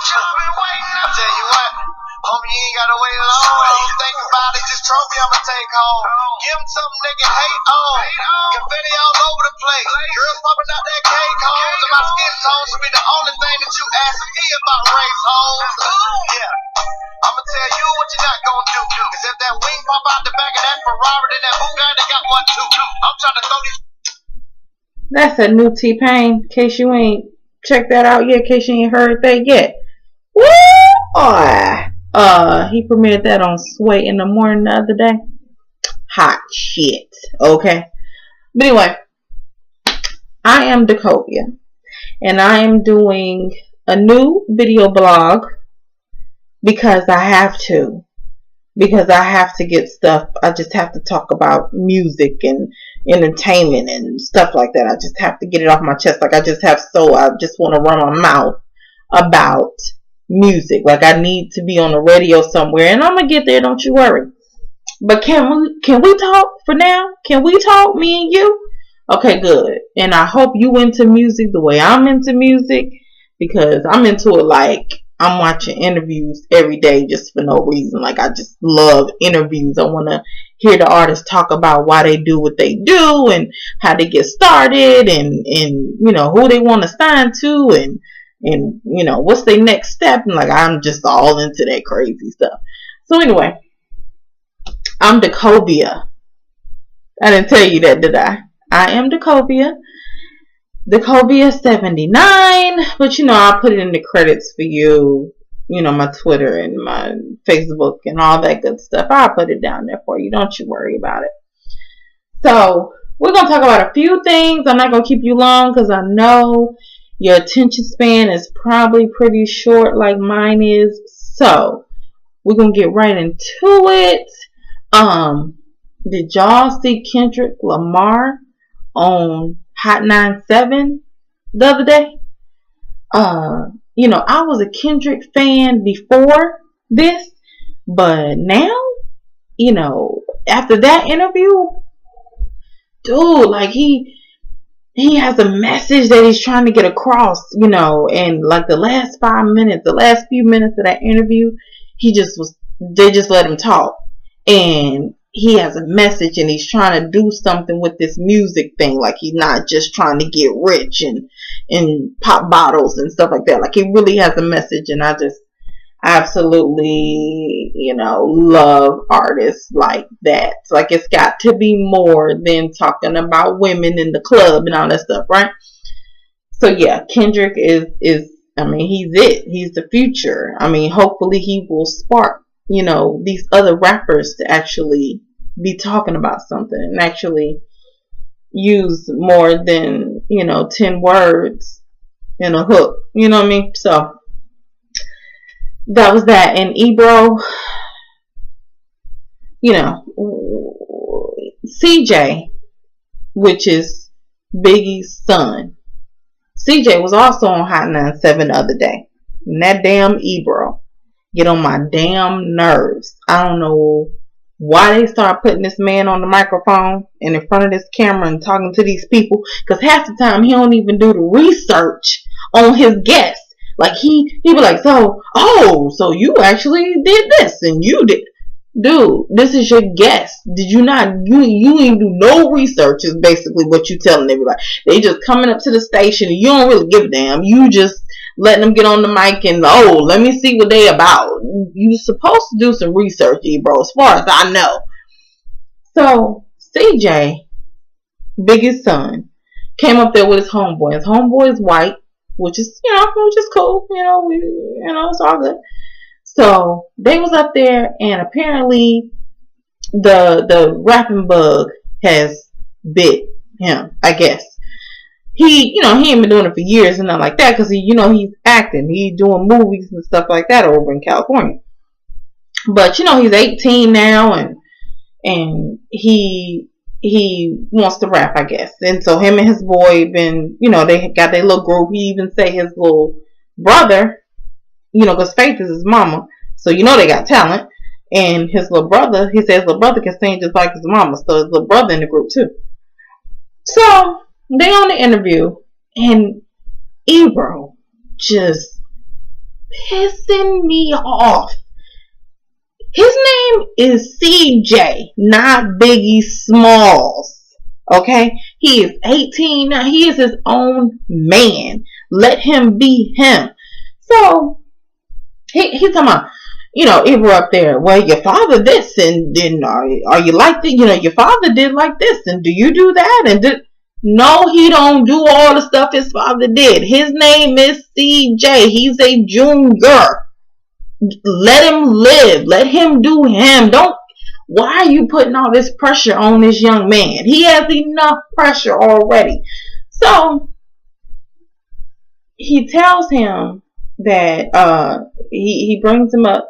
I tell you what, homie, you ain't gotta wait long. Think about it, this trophy I'ma take home. Give them something they can hate on. Confetti all over the place. Girls popping out that cake homes. And my skin tone should be the only thing that you asking me about race homes. Yeah. I'ma tell you what you're not gonna do. Cause if that wing pop out the back of that Ferrari, then that Bugatti got one too. I'm trying to throw these. That's a new T-Pain. In case you ain't checked that out yet, in case you ain't heard that yet. Woo! He premiered that on Sway in the Morning the other day. Hot shit. Okay. But anyway, I am Dacovia, and I am doing a new video blog because I have to. Because I have to get stuff. I just have to talk about music and entertainment and stuff like that. I just have to get it off my chest. Like I just want to run my mouth about music. Like I need to be on the radio somewhere, and I'm gonna get there. Don't you worry. But can we talk for now? Can we talk, me and you? Okay, good. And I hope you into music the way I'm into music, because I'm into it like I'm watching interviews every day just for no reason. Like I just love interviews. I want to hear the artists talk about why they do what they do and how they get started and you know who they want to sign to and you know what's their next step. And like I'm just all into that crazy stuff. So anyway, I'm Dacovia. I didn't tell you that, did I? I am Dacovia. Dacovia 79. But you know, I'll put it in the credits for you. You know, my Twitter and my Facebook and all that good stuff. I'll put it down there for you. Don't you worry about it. So, we're going to talk about a few things. I'm not going to keep you long because I know your attention span is probably pretty short like mine is. So, we're going to get right into it. Did y'all see Kendrick Lamar on Hot 97 the other day? You know, I was a Kendrick fan before this, but now, you know, after that interview, dude, like he has a message that he's trying to get across, you know, and like the last few minutes of that interview, they just let him talk. And he has a message and he's trying to do something with this music thing. Like he's not just trying to get rich and pop bottles and stuff like that. Like he really has a message, and I just absolutely, you know, love artists like that. Like it's got to be more than talking about women in the club and all that stuff, right? So yeah, Kendrick is I mean, he's it. He's the future. I mean, hopefully he will spark, you know, these other rappers to actually be talking about something and actually use more than, you know, 10 words in a hook. You know what I mean? So that was that. And Ebro, you know, CJ, which is Biggie's son, CJ was also on Hot 97 the other day. And that damn Ebro get on my damn nerves. I don't know why they start putting this man on the microphone and in front of this camera and talking to these people, because half the time he don't even do the research on his guests. Like he be like, so you actually did this and you did. Dude, this is your guest. Did you not, you ain't do no research is basically what you telling everybody. They just coming up to the station and you don't really give a damn. You just letting them get on the mic and, let me see what they about. You're supposed to do some research, Ebro, as far as I know. So, CJ, Biggie's son, came up there with his homeboy. His homeboy is white, which is cool. It's all good. So, they was up there, and apparently the rapping bug has bit him, I guess. He ain't been doing it for years and nothing like that, because he's acting. He's doing movies and stuff like that over in California. But, he's 18 now, and he wants to rap, I guess. And so him and his boy they got their little group. He even say his little brother, because Faith is his mama. So, they got talent. And his little brother, he says his little brother can sing just like his mama. So his little brother in the group too. So, they on the interview, and Ebro just pissing me off. His name is CJ, not Biggie Smalls. Okay? He is 18 now. He is his own man. Let him be him. So, he's talking about, Ibra up there. Well, your father this, and then are you like that? Your father did like this, and do you do that? And no, he don't do all the stuff his father did. His name is CJ. He's a junior. Let him live. Let him do him. Why are you putting all this pressure on this young man? He has enough pressure already. So, he tells him that he brings him up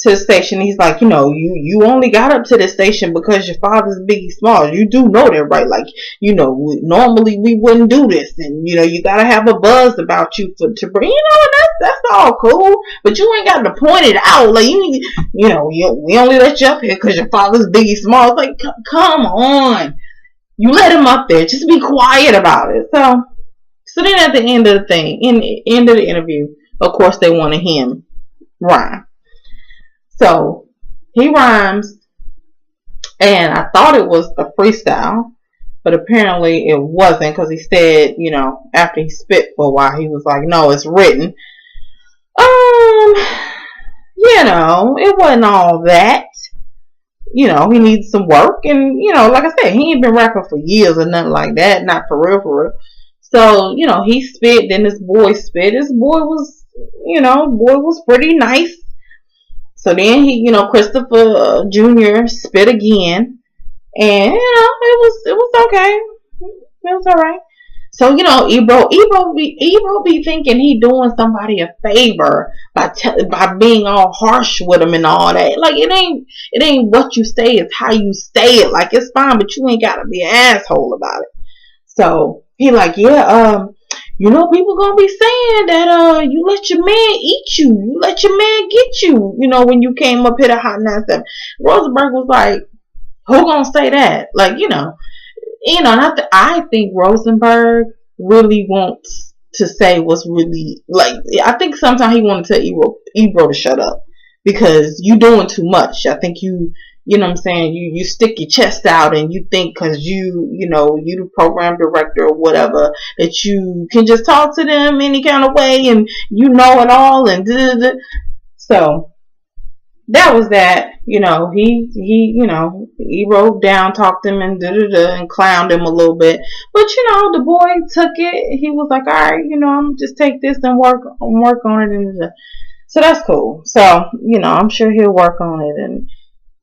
to the station. He's like, you only got up to the station because your father's Biggie Smalls. You do know that, right? Like, normally we wouldn't do this, and you gotta have a buzz about you to bring. That's all cool, but you ain't got to point it out. Like, we only let you up here because your father's Biggie Smalls. Like, come on, you let him up there. Just be quiet about it. So then at the end of the thing, in the end of the interview, of course they wanted him rhyme. So he rhymes, and I thought it was a freestyle, but apparently it wasn't, because he said, after he spit for a while, he was like, no, it's written. It wasn't all that. He needs some work, and, like I said, he ain't been rapping for years or nothing like that, not for real. So, he spit, then this boy spit. This boy was pretty nice. So then Christopher Jr. spit again, and it was okay. It was alright. So Ebro be thinking he doing somebody a favor by being all harsh with him and all that. Like, it ain't what you say, it's how you say it. Like, it's fine, but you ain't gotta be an asshole about it. So he like, people gonna be saying that you let your man eat you. You let your man get you. When you came up here to Hot 97. Rosenberg was like, who gonna say that? Like, I think Rosenberg really wants to say what's really, like, I think sometimes he wanted to tell Ebro to shut up because you doing too much. I think you know what I'm saying, you stick your chest out and you think because you the program director or whatever, that you can just talk to them any kind of way and it all and So that was that. He wrote down, talked him and and clowned him a little bit. But the boy took it. He was like, all right, I'm gonna just take this and work on it, and so that's cool. So I'm sure he'll work on it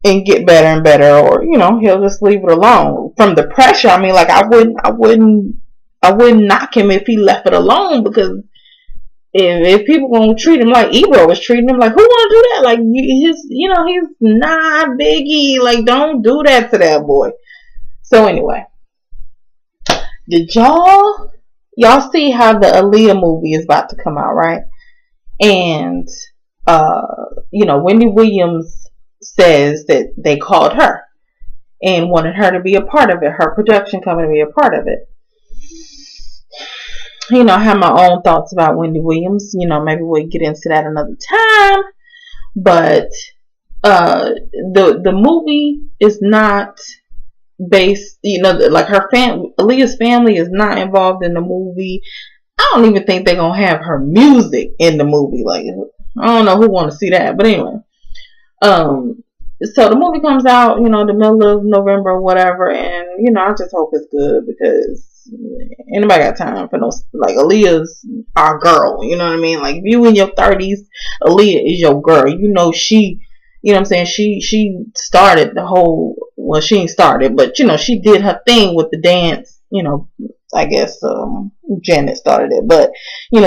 and get better and better, or he'll just leave it alone from the pressure. I mean, like, I wouldn't knock him if he left it alone, because if people gonna treat him like Ebro was treating him, like, who wanna do that? Like, he's not Biggie. Like, don't do that to that boy. So anyway, did y'all see how the Aaliyah movie is about to come out, right? And Wendy Williams says that they called her and wanted her to be a part of it, her production company to be a part of it. I have my own thoughts about Wendy Williams. Maybe we'll get into that another time. But the movie is not based, like Aaliyah's family is not involved in the movie. I don't even think they're gonna have her music in the movie. Like, I don't know who want to see that, but anyway. So the movie comes out, the middle of November or whatever, and I just hope it's good, because anybody got time for no, like, Aaliyah's our girl, you know what I mean? Like, if you in your 30s, Aaliyah is your girl. She, what I'm saying, she started the whole, well, she ain't started, but she did her thing with the dance. I guess Janet started it, but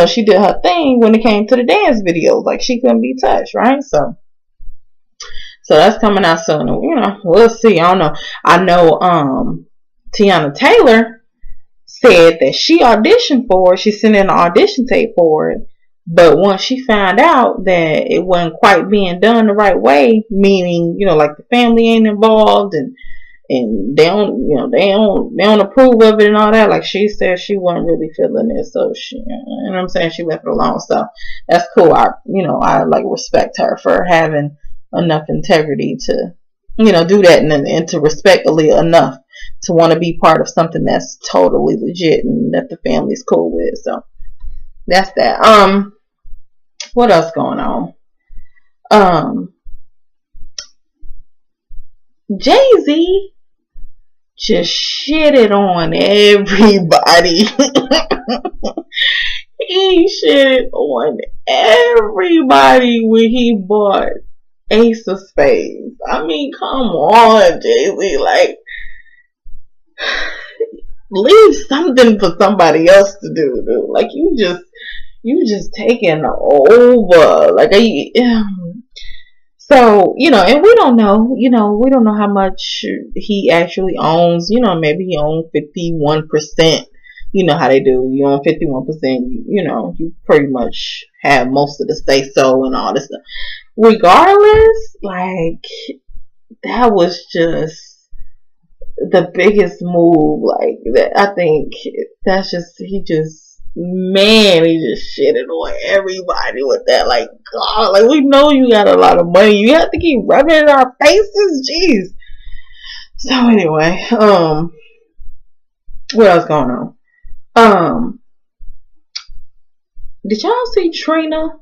she did her thing when it came to the dance videos. Like, she couldn't be touched, right? So that's coming out soon. We'll see. I don't know. I know Tiana Taylor said that she auditioned for it. She sent in an audition tape for it. But once she found out that it wasn't quite being done the right way, meaning, like, the family ain't involved and and they don't approve of it and all that. Like she said, she wasn't really feeling it, so she, you know what I'm saying, she left it alone. So that's cool. I like respect her for having enough integrity to, do that, and to respect Aaliyah enough to want to be part of something that's totally legit and that the family's cool with. So that's that. What else going on? Jay-Z just shitted on everybody. He shitted on everybody when he bought Ace of Spades. I mean, come on, Jay-Z. Like, leave something for somebody else to do, dude. Like, you just taking over. Like, so, and we don't know, we don't know how much he actually owns. Maybe he owns 51%. You know how they do. You own 51%, you pretty much have most of the say so and all this stuff. Regardless, like, that was just the biggest move. Like, I think that's just, he just shitted on everybody with that. Like, God, like, we know you got a lot of money. You have to keep rubbing it in our faces. Jeez. So anyway, what else going on? Did y'all see Trina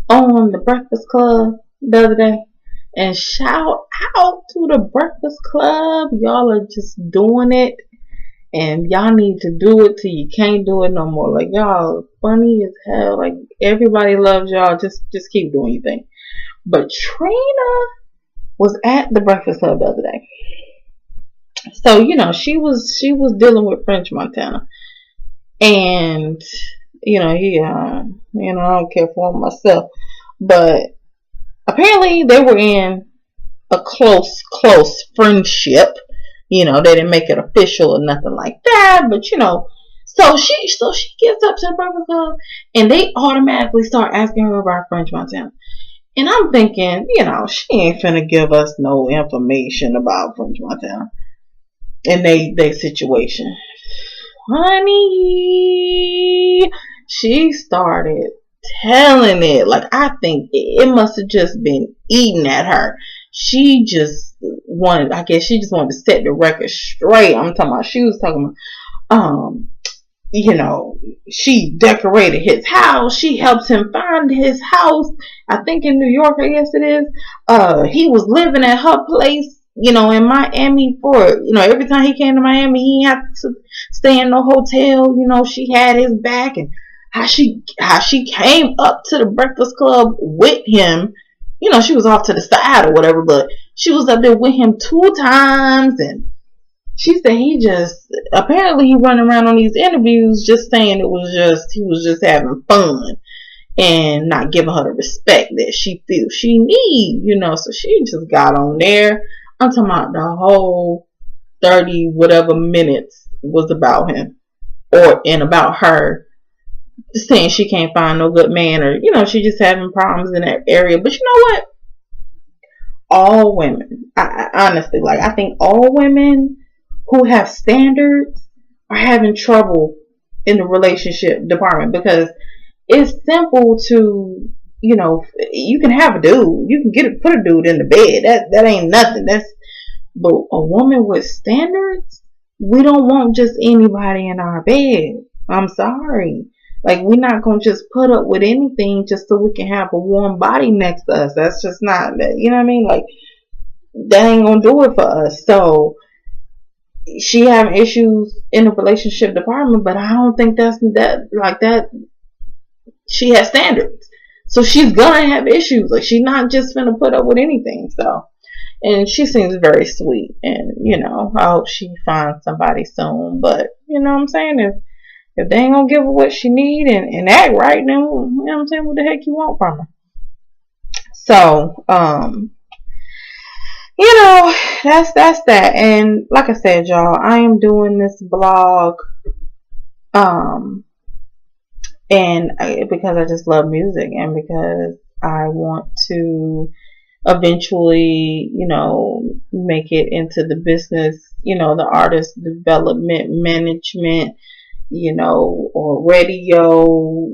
on the Breakfast Club the other day? And shout out to the Breakfast Club. Y'all are just doing it. And y'all need to do it till you can't do it no more. Like, y'all funny as hell. Like, everybody loves y'all. Just keep doing your thing. But Trina was at the Breakfast Club the other day. So, she was dealing with French Montana. And, he, I don't care for him myself. But apparently they were in a close friendship. They didn't make it official or nothing like that. But, so she gets up to the Breakfast Club and they automatically start asking her about French Montana. And I'm thinking, she ain't finna give us no information about French Montana and they situation. Honey, she started telling it. Like, I think it must have just been eating at her. She just wanted to set the record straight. I'm talking about, she was talking about, she decorated his house. She helped him find his house. I think in New York, I guess it is. He was living at her place, in Miami for, every time he came to Miami, he had to stay in no hotel. She had his back, and how she came up to the Breakfast Club with him. She was off to the side or whatever, but she was up there with him 2 times, and she said he running around on these interviews just saying he was just having fun and not giving her the respect that she feels she needs, so she just got on there. I'm talking about the whole 30 whatever minutes was about him and about her saying she can't find no good man, or she just having problems in that area. But you know what? All women, I honestly, like, I think all women who have standards are having trouble in the relationship department, because it's simple to, you can have a dude, you can put a dude in the bed. That ain't nothing. But a woman with standards, we don't want just anybody in our bed. I'm sorry. Like, we're not going to just put up with anything just so we can have a warm body next to us. That's just not, you know what I mean? Like, that ain't going to do it for us. So, she having issues in the relationship department, but I don't think that she has standards. So, she's going to have issues. Like, she's not just going to put up with anything. So, and she seems very sweet. And, I hope she finds somebody soon. But, you know what I'm saying? If they ain't gonna give her what she need and act right, then, what the heck you want from her? So, that's that. And like I said, y'all, I am doing this blog, and because I just love music, and because I want to eventually, make it into the business, the artist development management, or radio,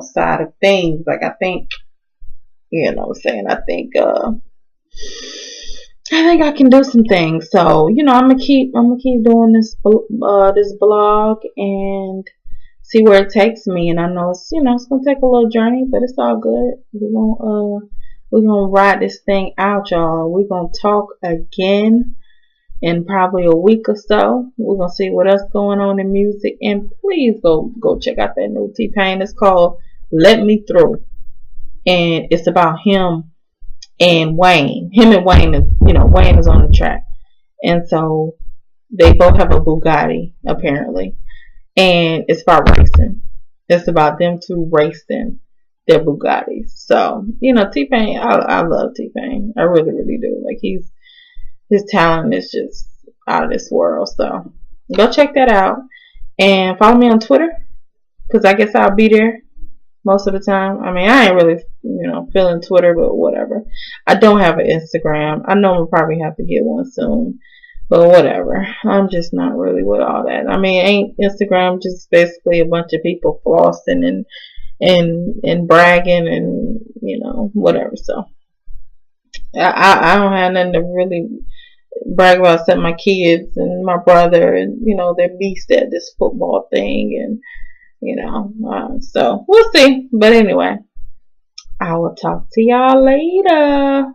side of things. Like I think, I think I can do some things. So, I'm gonna keep doing this blog and see where it takes me. And I know it's gonna take a little journey, but it's all good. We're gonna ride this thing out, y'all. We're gonna talk again in probably a week or so. We're gonna see what else going on in music. And please go check out that new T-Pain. It's called Let Me Through. And it's about him and Wayne. Him and Wayne is Wayne is on the track. And so they both have a Bugatti, apparently. And it's about racing. It's about them two racing their Bugattis. So, T-Pain, I love T-Pain. I really, really do. Like his talent is just out of this world. So go check that out. And follow me on Twitter, because I guess I'll be there most of the time. I mean, I ain't really, feeling Twitter, but whatever. I don't have an Instagram. I know we'll probably have to get one soon, but whatever. I'm just not really with all that. I mean, ain't Instagram just basically a bunch of people flossing and bragging and, whatever. So I don't have nothing to really brag about except my kids and my brother and, they're beast at this football thing and, so we'll see. But anyway, I will talk to y'all later.